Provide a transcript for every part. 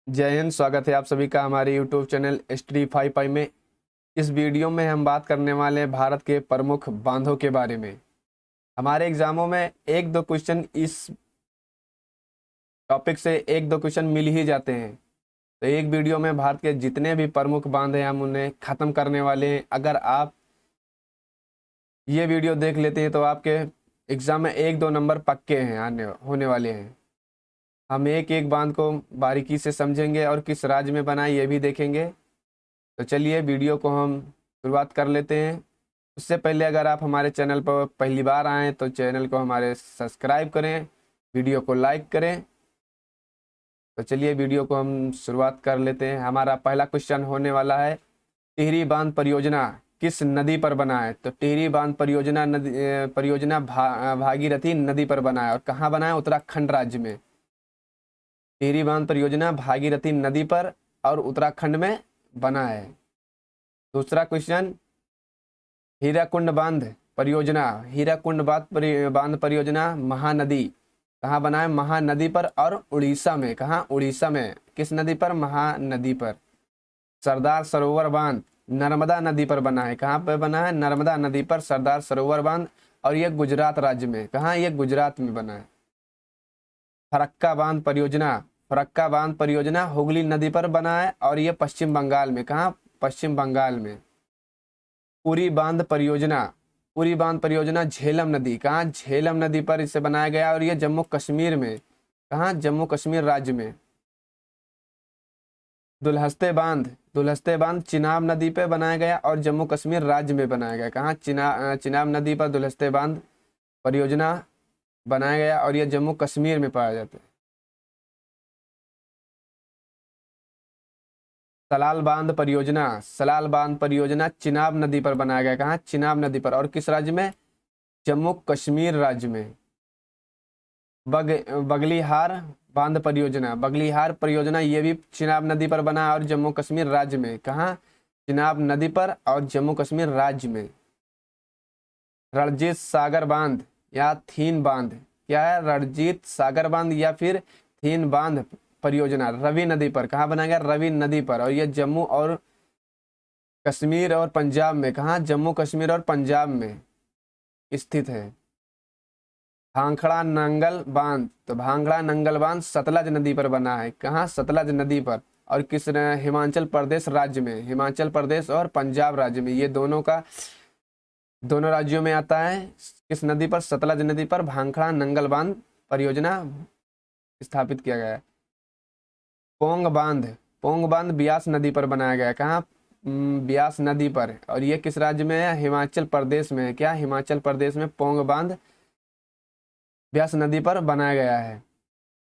जय हिंद। स्वागत है आप सभी का हमारे यूट्यूब चैनल हिस्ट्री 5 में। इस वीडियो में हम बात करने वाले हैं भारत के प्रमुख बांधों के बारे में। हमारे एग्जामों में एक दो क्वेश्चन इस टॉपिक से एक दो क्वेश्चन मिल ही जाते हैं। तो एक वीडियो में भारत के जितने भी प्रमुख बांध हैं हम उन्हें ख़त्म करने वाले हैं। अगर आप ये वीडियो देख लेते हैं तो आपके एग्ज़ाम में एक दो नंबर पक्के हैं आने होने वाले हैं। हम एक एक बांध को बारीकी से समझेंगे और किस राज्य में बना है ये भी देखेंगे। तो चलिए वीडियो को हम शुरुआत कर लेते हैं। उससे पहले अगर आप हमारे चैनल पर पहली बार आएँ तो चैनल को हमारे सब्सक्राइब करें, वीडियो को लाइक करें। तो चलिए वीडियो को हम शुरुआत कर लेते हैं। हमारा पहला क्वेश्चन होने वाला है, टिहरी बांध परियोजना किस नदी पर बना है? तो टिहरी बांध परियोजना भागीरथी नदी पर बना है। और कहाँ बना है? उत्तराखंड राज्य में। टिहरी बांध परियोजना भागीरथी नदी पर और उत्तराखंड में बना है। दूसरा क्वेश्चन, हीराकुंड बांध परियोजना महानदी कहाँ बना है? महानदी पर और उड़ीसा में। कहाँ? उड़ीसा में। किस नदी पर? महानदी पर। सरदार सरोवर बांध नर्मदा नदी पर बना है। कहाँ पर बना है? नर्मदा नदी पर सरदार सरोवर बांध, और यह गुजरात राज्य में। कहाँ? यह गुजरात में बना है। फरक्का बांध परियोजना हुगली नदी पर बना है और यह पश्चिम बंगाल में। कहाँ? पश्चिम बंगाल में। पुरी बांध परियोजना झेलम नदी। कहाँ? झेलम नदी पर इसे बनाया गया और यह जम्मू कश्मीर में। कहाँ? जम्मू कश्मीर राज्य में। दुल्हस्ते बांध चिनाब नदी पर बनाया गया और जम्मू कश्मीर राज्य में बनाया गया। कहाँ? चिनाब नदी पर दुल्हस्ते बांध परियोजना बनाया गया और यह जम्मू कश्मीर में पाया जाता है। सलाल बांध परियोजना चिनाब नदी पर बनाया गया। कहाँ? चिनाब नदी पर। और किस राज्य में? जम्मू कश्मीर राज्य में। बगलीहार परियोजना ये भी चिनाब नदी पर बना है और जम्मू कश्मीर राज्य में। कहाँ? चिनाब नदी पर और जम्मू कश्मीर राज्य में। रणजीत सागर बांध या थीन बांध क्या है? रणजीत सागर बांध या फिर थीन बांध परियोजना रवि नदी पर। कहाँ बनाया गया? रवि नदी पर। और यह जम्मू और कश्मीर और पंजाब में। कहाँ? जम्मू कश्मीर और पंजाब में स्थित है। भांखड़ा नंगल बांध सतलज नदी पर बना है। कहाँ? सतलज नदी पर। और किस हिमाचल प्रदेश राज्य में। हिमाचल प्रदेश और पंजाब राज्य में, ये दोनों राज्यों में आता है। किस नदी पर? सतलज नदी पर भांखड़ा नंगल बांध परियोजना स्थापित किया गया है। पोंग बांध ब्यास नदी पर बनाया गया है। कहाँ? ब्यास नदी पर। और ये किस राज्य में है? हिमाचल प्रदेश में है। क्या? हिमाचल प्रदेश में पोंग बांध ब्यास नदी पर बनाया गया है।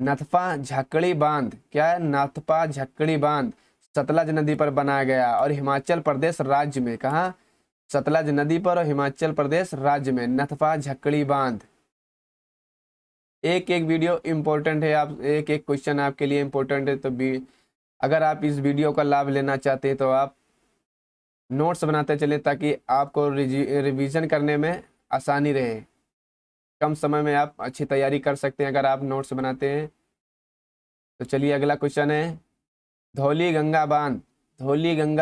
नथपा झक्कड़ी बांध क्या है? नथपा झक्कड़ी बांध सतलज नदी पर बनाया गया और हिमाचल प्रदेश राज्य में। कहाँ? सतलज नदी पर और हिमाचल प्रदेश राज्य में नथपा झक्कड़ी बांध। एक एक वीडियो इम्पोर्टेंट है, आप एक एक क्वेश्चन आपके लिए इम्पोर्टेंट है। तो अगर आप इस वीडियो का लाभ लेना चाहते हैं तो आप नोट्स बनाते चले ताकि आपको रिवीजन करने में आसानी रहे। कम समय में आप अच्छी तैयारी कर सकते हैं अगर आप नोट्स बनाते हैं। तो चलिए अगला क्वेश्चन है, धौली गंगा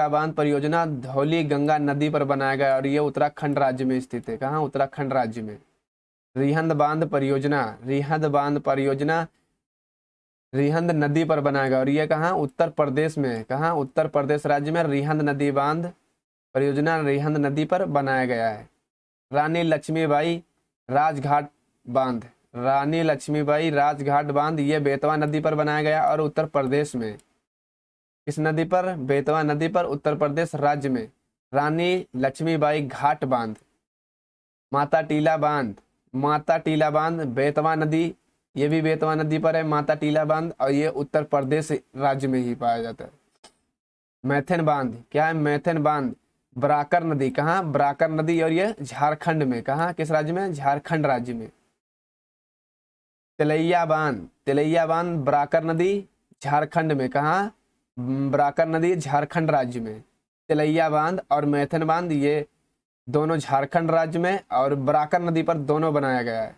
बांध परियोजना धौली गंगा नदी पर बनाया गया और ये उत्तराखंड राज्य में स्थित है। कहाँ? उत्तराखंड राज्य में। रिहंद बांध परियोजना रिहंद नदी पर बनाया गया और ये कहाँ? उत्तर प्रदेश में। कहाँ? उत्तर प्रदेश राज्य में रिहंद नदी बांध परियोजना रिहंद नदी पर बनाया गया है। रानी लक्ष्मीबाई राजघाट बांध ये बेतवा नदी पर बनाया गया और उत्तर प्रदेश में। किस नदी पर? बेतवा नदी पर, उत्तर प्रदेश राज्य में। रानी लक्ष्मीबाई घाट बांध। माता टीला बांध बेतवा नदी, ये भी बेतवा नदी पर है माता टीला बांध, और ये उत्तर प्रदेश राज्य में ही पाया जाता है। मैथन बांध क्या है? मैथन बांध बराकर नदी। कहाँ? बराकर नदी, और ये झारखंड में। कहाँ? किस राज्य में? झारखंड राज्य में। तिलैया बांध बराकर नदी झारखंड में। कहाँ? बराकर नदी झारखंड राज्य में। तिलैया बांध और मैथन बांध ये दोनों झारखंड राज्य में और बराकर नदी पर दोनों बनाया गया है।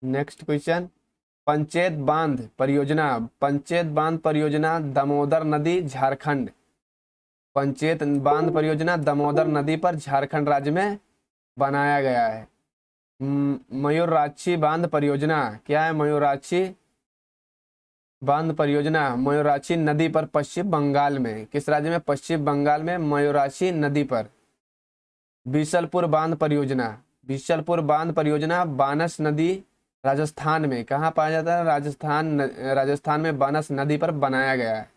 नेक्स्ट क्वेश्चन, पंचेत बांध परियोजना, पंचेत बांध परियोजना दामोदर नदी झारखंड। पंचेत बांध परियोजना दामोदर नदी पर झारखंड राज्य में बनाया गया है। मयूराक्षी बांध परियोजना क्या है? मयूराक्षी बांध परियोजना मयूराक्षी नदी पर पश्चिम बंगाल में। किस राज्य में? पश्चिम बंगाल में मयूराक्षी नदी पर। बीसलपुर बांध परियोजना, बीसलपुर बांध परियोजना बानस नदी राजस्थान में। कहाँ पाया जाता है? राजस्थान में बानस नदी पर बनाया गया है।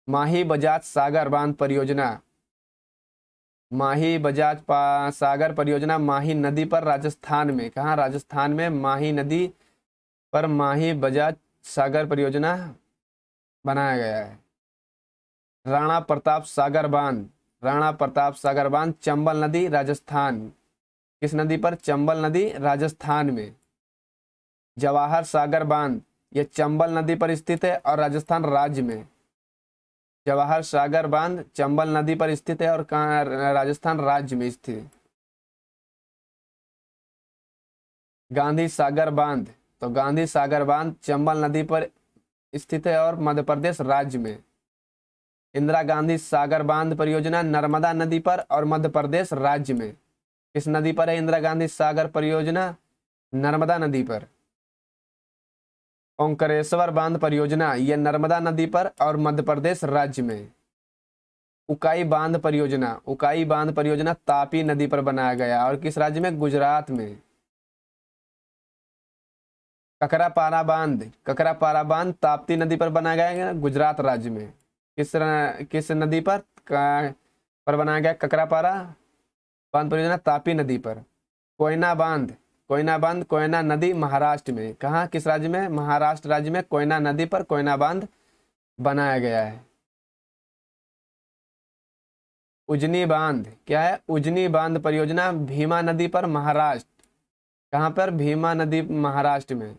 माही बजाज सागर बांध परियोजना, माही बजाज सागर परियोजना माही नदी पर राजस्थान में। कहाँ? राजस्थान में माही नदी पर माही बजाज सागर परियोजना बनाया गया है। राणा प्रताप सागर बांध, राणा प्रताप सागर बांध चंबल नदी राजस्थान। किस नदी पर? चंबल नदी राजस्थान में। जवाहर सागर बांध ये चंबल नदी पर स्थित है और राजस्थान राज्य में। जवाहर सागर बांध चंबल नदी पर स्थित है और कहाँ? राजस्थान राज्य में स्थित है। गांधी सागर बांध, तो गांधी सागर बांध चंबल नदी पर स्थित है और मध्य प्रदेश राज्य में। इंदिरा गांधी सागर बांध परियोजना नर्मदा नदी पर और मध्य प्रदेश राज्य में। किस नदी पर है इंदिरा गांधी सागर परियोजना? नर्मदा नदी पर। ओंकारेश्वर बांध परियोजना यह नर्मदा नदी पर और मध्य प्रदेश राज्य में। उकाई बांध परियोजना, उकाई बांध परियोजना तापी नदी पर बनाया गया और किस राज्य में? गुजरात में। ककरापारा बांध, ककरापारा बांध ताप्ती नदी पर बनाया गया गुजरात राज्य में। किस नदी पर बनाया गया ककरापारा बांध परियोजना? तापी नदी पर। कोयना बांध, कोयना बांध कोयना नदी महाराष्ट्र में। कहाँ? किस राज्य में? महाराष्ट्र राज्य में कोयना नदी पर कोयना बांध बनाया गया है। उजनी बांध क्या है? उजनी बांध परियोजना भीमा नदी पर महाराष्ट्र। कहाँ पर? भीमा नदी महाराष्ट्र में।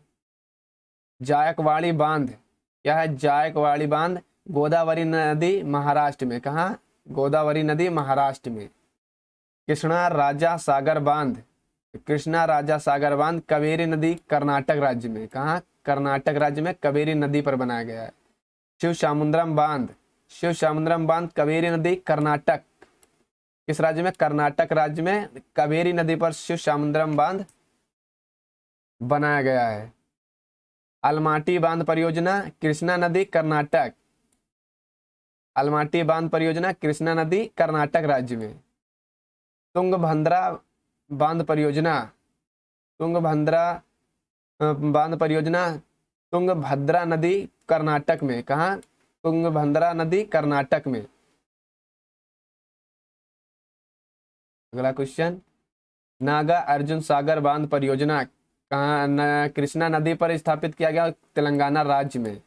जायकवाड़ी बांध क्या है? जायकवाड़ी बांध गोदावरी नदी महाराष्ट्र में। कहाँ? गोदावरी नदी महाराष्ट्र में। कृष्णा राजा सागर बांध, कृष्णा राजा सागर बांध कावेरी नदी कर्नाटक राज्य में। कहाँ? कर्नाटक राज्य में कावेरी नदी पर बनाया गया है। शिव समुद्रम बांध, शिव समुद्रम बांध कावेरी नदी कर्नाटक। किस राज्य में? कर्नाटक राज्य में कावेरी नदी पर शिव समुद्रम बांध बनाया गया है। अलमाटी बांध परियोजना कृष्णा नदी कर्नाटक, अलमाटी बांध परियोजना कृष्णा नदी कर्नाटक राज्य में। तुंगभद्रा बांध परियोजना, तुंगभद्रा बांध परियोजना तुंगभद्रा नदी कर्नाटक में। कहाँ? तुंगभद्रा नदी कर्नाटक में। अगला क्वेश्चन, नागा अर्जुन सागर बांध परियोजना कहाँ? कृष्णा नदी पर स्थापित किया गया तेलंगाना राज्य में।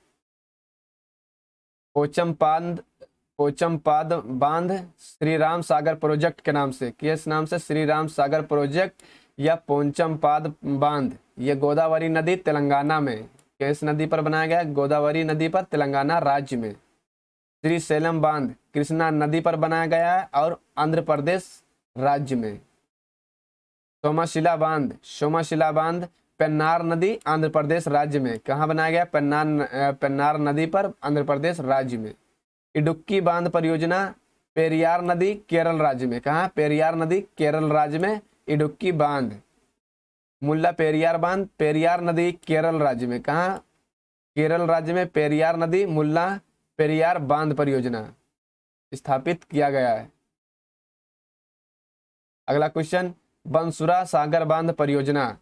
पोचमपाद बांध श्री राम सागर प्रोजेक्ट के नाम से, किस नाम से? श्री राम सागर प्रोजेक्ट या पोचमपाद बांध ये गोदावरी नदी तेलंगाना में। किस नदी पर बनाया गया? गोदावरी नदी पर तेलंगाना राज्य में। श्रीशैलम बांध कृष्णा नदी पर बनाया गया है और आंध्र प्रदेश राज्य में। सोमाशिला बांध, सोमाशिला बांध पेन्नार नदी आंध्र प्रदेश राज्य में। कहाँ बनाया गया? पेन्नार नदी पर आंध्र प्रदेश राज्य में। इडुक्की बांध परियोजना पेरियार नदी केरल राज्य में। कहाँ? पेरियार नदी केरल राज्य में इडुक्की बांध। मुल्ला पेरियार बांध पेरियार नदी केरल राज्य में। कहाँ? केरल राज्य में पेरियार नदी मुल्ला पेरियार बांध परियोजना स्थापित किया गया है। अगला क्वेश्चन, बंसुरा सागर बांध परियोजना,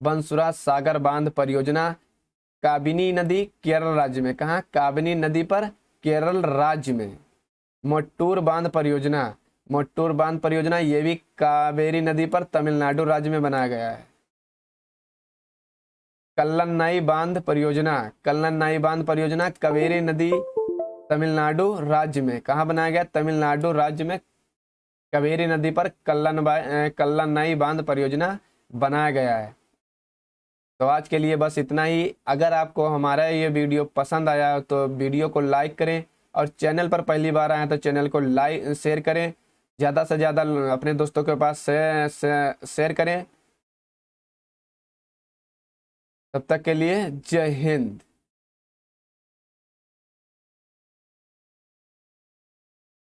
बंसुरा सागर बांध परियोजना काबिनी नदी केरल राज्य में। कहाँ? काबिनी नदी पर केरल राज्य में। मट्टूर बांध परियोजना, मट्टूर बांध परियोजना ये भी कावेरी नदी पर तमिलनाडु राज्य में बनाया गया है। कल्लन्नाई बांध परियोजना, कल्लन्नाई बांध परियोजना कावेरी नदी तमिलनाडु राज्य में। कहाँ बनाया गया? तमिलनाडु राज्य में कावेरी नदी पर कल्लन्नाई बांध परियोजना बनाया गया है। तो आज के लिए बस इतना ही। अगर आपको हमारा ये वीडियो पसंद आया तो वीडियो को लाइक करें और चैनल पर पहली बार आए तो चैनल को लाइक शेयर करें, ज़्यादा से ज़्यादा अपने दोस्तों के पास शेयर करें। तब तक के लिए जय हिंद।